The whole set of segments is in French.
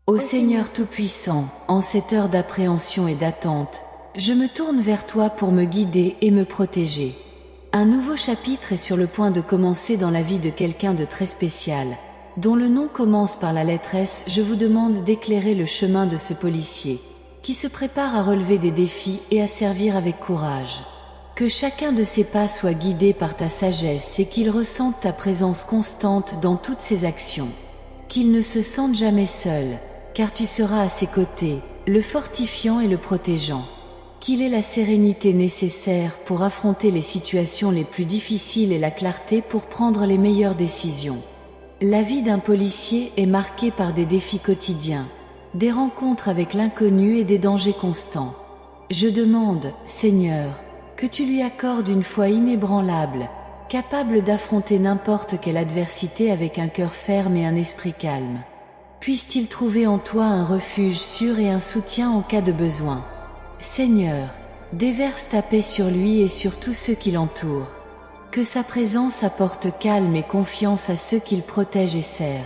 Ô Seigneur Tout-Puissant, en cette heure d'appréhension et d'attente, je me tourne vers toi pour me guider et me protéger. Un nouveau chapitre est sur le point de commencer dans la vie de quelqu'un de très spécial, dont le nom commence par la lettre S. Je vous demande d'éclairer le chemin de ce policier, qui se prépare à relever des défis et à servir avec courage. Que chacun de ses pas soit guidé par ta sagesse et qu'il ressente ta présence constante dans toutes ses actions. Qu'il ne se sente jamais seul, car tu seras à ses côtés, le fortifiant et le protégeant. Qu'il ait la sérénité nécessaire pour affronter les situations les plus difficiles et la clarté pour prendre les meilleures décisions. La vie d'un policier est marquée par des défis quotidiens, des rencontres avec l'inconnu et des dangers constants. Je demande, Seigneur, que tu lui accordes une foi inébranlable, capable d'affronter n'importe quelle adversité avec un cœur ferme et un esprit calme. Puisse-t-il trouver en toi un refuge sûr et un soutien en cas de besoin. Seigneur, déverse ta paix sur lui et sur tous ceux qui l'entourent. Que sa présence apporte calme et confiance à ceux qu'il protège et sert.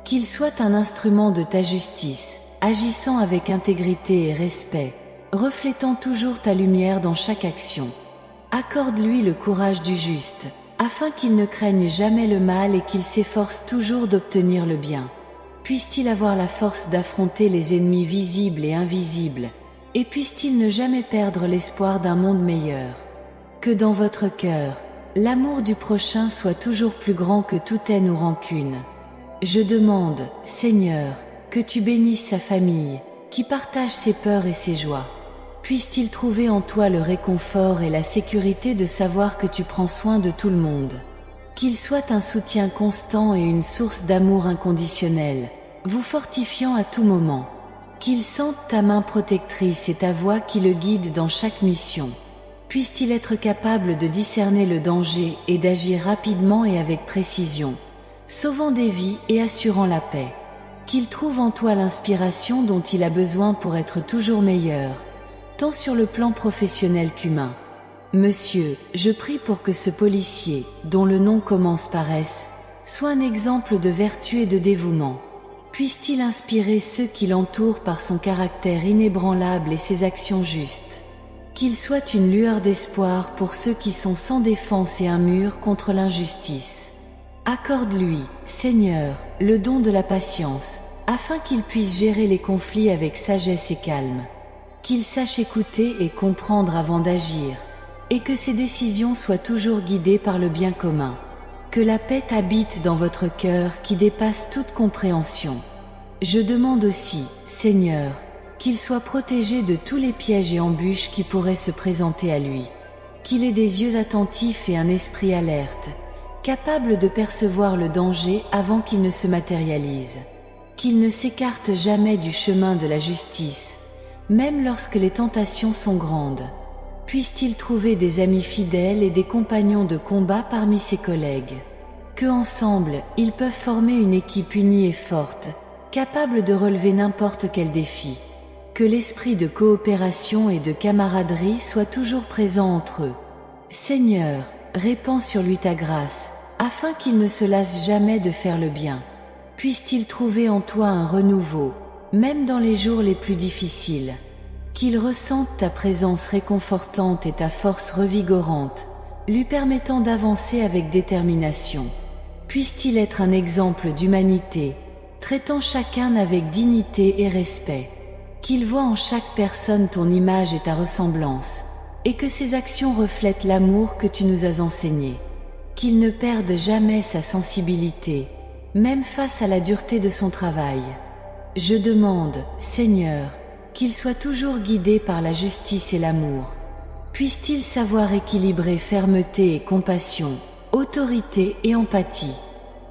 Qu'il soit un instrument de ta justice, agissant avec intégrité et respect, reflétant toujours ta lumière dans chaque action. Accorde-lui le courage du juste, afin qu'il ne craigne jamais le mal et qu'il s'efforce toujours d'obtenir le bien. Puisse-t-il avoir la force d'affronter les ennemis visibles et invisibles, et puisse-t-il ne jamais perdre l'espoir d'un monde meilleur. Que dans votre cœur, l'amour du prochain soit toujours plus grand que toute haine ou rancune. Je demande, Seigneur, que tu bénisses sa famille, qui partage ses peurs et ses joies. Puisse-t-il trouver en toi le réconfort et la sécurité de savoir que tu prends soin de tout le monde. Qu'il soit un soutien constant et une source d'amour inconditionnel, vous fortifiant à tout moment. Qu'il sente ta main protectrice et ta voix qui le guide dans chaque mission. Puisse-t-il être capable de discerner le danger et d'agir rapidement et avec précision, sauvant des vies et assurant la paix. Qu'il trouve en toi l'inspiration dont il a besoin pour être toujours meilleur, tant sur le plan professionnel qu'humain. Monsieur, je prie pour que ce policier, dont le nom commence par S, soit un exemple de vertu et de dévouement. Puisse-t-il inspirer ceux qui l'entourent par son caractère inébranlable et ses actions justes. Qu'il soit une lueur d'espoir pour ceux qui sont sans défense et un mur contre l'injustice. Accorde-lui, Seigneur, le don de la patience, afin qu'il puisse gérer les conflits avec sagesse et calme. Qu'il sache écouter et comprendre avant d'agir, et que ses décisions soient toujours guidées par le bien commun. Que la paix habite dans votre cœur qui dépasse toute compréhension. Je demande aussi, Seigneur, qu'il soit protégé de tous les pièges et embûches qui pourraient se présenter à lui. Qu'il ait des yeux attentifs et un esprit alerte, capable de percevoir le danger avant qu'il ne se matérialise. Qu'il ne s'écarte jamais du chemin de la justice, même lorsque les tentations sont grandes. Puisse-t-il trouver des amis fidèles et des compagnons de combat parmi ses collègues. Que ensemble, ils peuvent former une équipe unie et forte, capable de relever n'importe quel défi. Que l'esprit de coopération et de camaraderie soit toujours présent entre eux. Seigneur, répands sur lui ta grâce, afin qu'il ne se lasse jamais de faire le bien. Puisse-t-il trouver en toi un renouveau, même dans les jours les plus difficiles. Qu'il ressente ta présence réconfortante et ta force revigorante, lui permettant d'avancer avec détermination. Puisse-t-il être un exemple d'humanité, traitant chacun avec dignité et respect. Qu'il voie en chaque personne ton image et ta ressemblance, et que ses actions reflètent l'amour que tu nous as enseigné. Qu'il ne perde jamais sa sensibilité, même face à la dureté de son travail. Je demande, Seigneur, qu'il soit toujours guidé par la justice et l'amour. Puisse-t-il savoir équilibrer fermeté et compassion, autorité et empathie.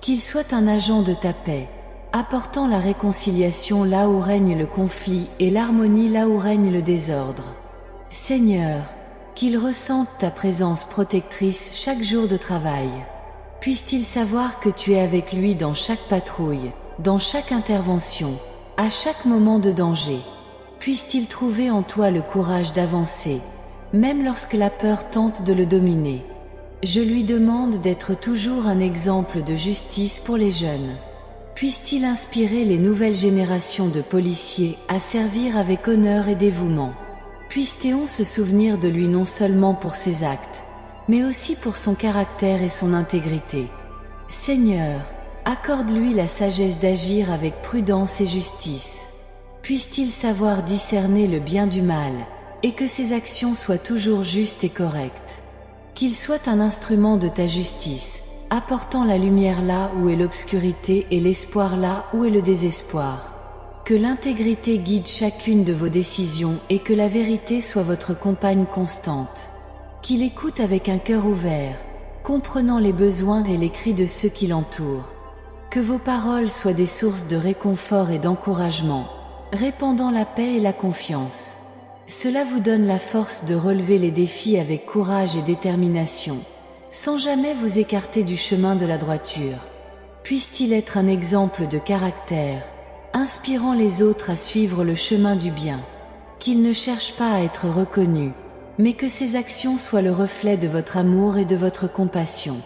Qu'il soit un agent de ta paix, apportant la réconciliation là où règne le conflit et l'harmonie là où règne le désordre. Seigneur, qu'il ressente ta présence protectrice chaque jour de travail. Puisse-t-il savoir que tu es avec lui dans chaque patrouille, dans chaque intervention, à chaque moment de danger. Puisse-t-il trouver en toi le courage d'avancer, même lorsque la peur tente de le dominer. Je lui demande d'être toujours un exemple de justice pour les jeunes. Puisse-t-il inspirer les nouvelles générations de policiers à servir avec honneur et dévouement. Puisse Théon se souvenir de lui non seulement pour ses actes, mais aussi pour son caractère et son intégrité. Seigneur, accorde-lui la sagesse d'agir avec prudence et justice. Puisse-t-il savoir discerner le bien du mal, et que ses actions soient toujours justes et correctes. Qu'il soit un instrument de ta justice, apportant la lumière là où est l'obscurité et l'espoir là où est le désespoir. Que l'intégrité guide chacune de vos décisions et que la vérité soit votre compagne constante. Qu'il écoute avec un cœur ouvert, comprenant les besoins et les cris de ceux qui l'entourent. Que vos paroles soient des sources de réconfort et d'encouragement, répandant la paix et la confiance. Cela vous donne la force de relever les défis avec courage et détermination, sans jamais vous écarter du chemin de la droiture. Puisse-t-il être un exemple de caractère, inspirant les autres à suivre le chemin du bien. Qu'il ne cherche pas à être reconnu, mais que ses actions soient le reflet de votre amour et de votre compassion.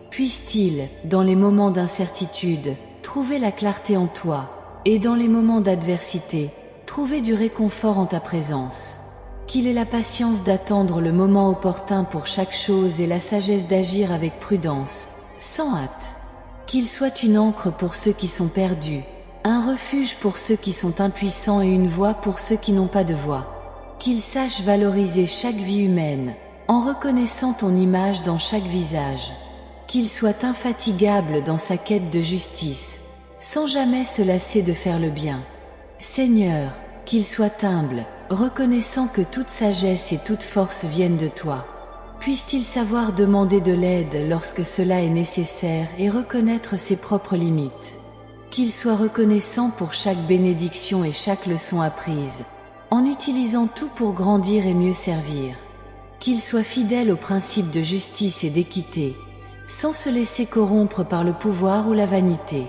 Puisse-t-il, dans les moments d'incertitude, trouver la clarté en toi, et dans les moments d'adversité, trouver du réconfort en ta présence. Qu'il ait la patience d'attendre le moment opportun pour chaque chose et la sagesse d'agir avec prudence, sans hâte. Qu'il soit une ancre pour ceux qui sont perdus, un refuge pour ceux qui sont impuissants et une voix pour ceux qui n'ont pas de voix. Qu'il sache valoriser chaque vie humaine, en reconnaissant ton image dans chaque visage. Qu'il soit infatigable dans sa quête de justice, sans jamais se lasser de faire le bien. Seigneur, qu'il soit humble, reconnaissant que toute sagesse et toute force viennent de toi. Puisse-t-il savoir demander de l'aide lorsque cela est nécessaire et reconnaître ses propres limites. Qu'il soit reconnaissant pour chaque bénédiction et chaque leçon apprise, en utilisant tout pour grandir et mieux servir. Qu'il soit fidèle aux principes de justice et d'équité, sans se laisser corrompre par le pouvoir ou la vanité.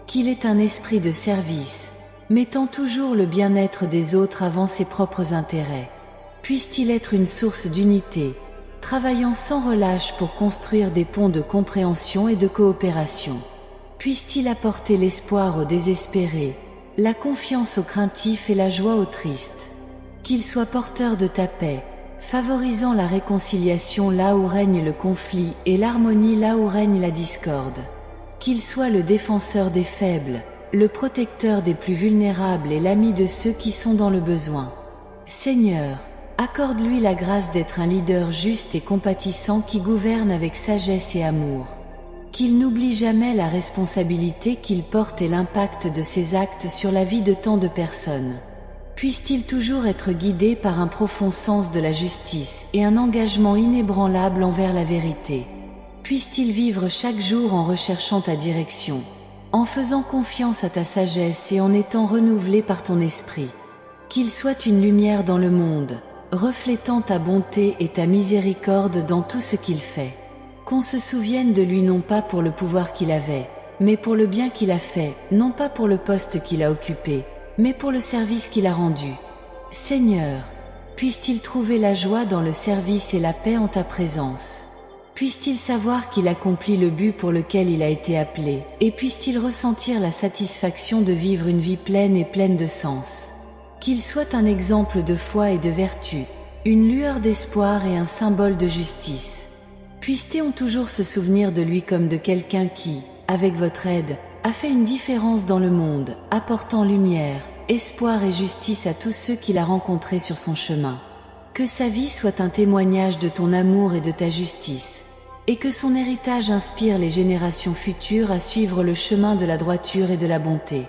Qu'il ait un esprit de service, mettant toujours le bien-être des autres avant ses propres intérêts. Puisse-t-il être une source d'unité, travaillant sans relâche pour construire des ponts de compréhension et de coopération. Puisse-t-il apporter l'espoir aux désespérés, la confiance aux craintifs et la joie aux tristes. Qu'il soit porteur de ta paix, favorisant la réconciliation là où règne le conflit et l'harmonie là où règne la discorde. Qu'il soit le défenseur des faibles, le protecteur des plus vulnérables et l'ami de ceux qui sont dans le besoin. Seigneur, accorde-lui la grâce d'être un leader juste et compatissant qui gouverne avec sagesse et amour. Qu'il n'oublie jamais la responsabilité qu'il porte et l'impact de ses actes sur la vie de tant de personnes. Puisse-t-il toujours être guidé par un profond sens de la justice et un engagement inébranlable envers la vérité. Puisse-t-il vivre chaque jour en recherchant ta direction, en faisant confiance à ta sagesse et en étant renouvelé par ton esprit. Qu'il soit une lumière dans le monde, reflétant ta bonté et ta miséricorde dans tout ce qu'il fait. Qu'on se souvienne de lui non pas pour le pouvoir qu'il avait, mais pour le bien qu'il a fait, non pas pour le poste qu'il a occupé, mais pour le service qu'il a rendu. Seigneur, puisse-t-il trouver la joie dans le service et la paix en ta présence. Puisse-t-il savoir qu'il accomplit le but pour lequel il a été appelé, et puisse-t-il ressentir la satisfaction de vivre une vie pleine et pleine de sens. Qu'il soit un exemple de foi et de vertu, une lueur d'espoir et un symbole de justice. Puisse-t-on toujours se souvenir de lui comme de quelqu'un qui, avec votre aide, a fait une différence dans le monde, apportant lumière, espoir et justice à tous ceux qu'il a rencontrés sur son chemin. Que sa vie soit un témoignage de ton amour et de ta justice, et que son héritage inspire les générations futures à suivre le chemin de la droiture et de la bonté.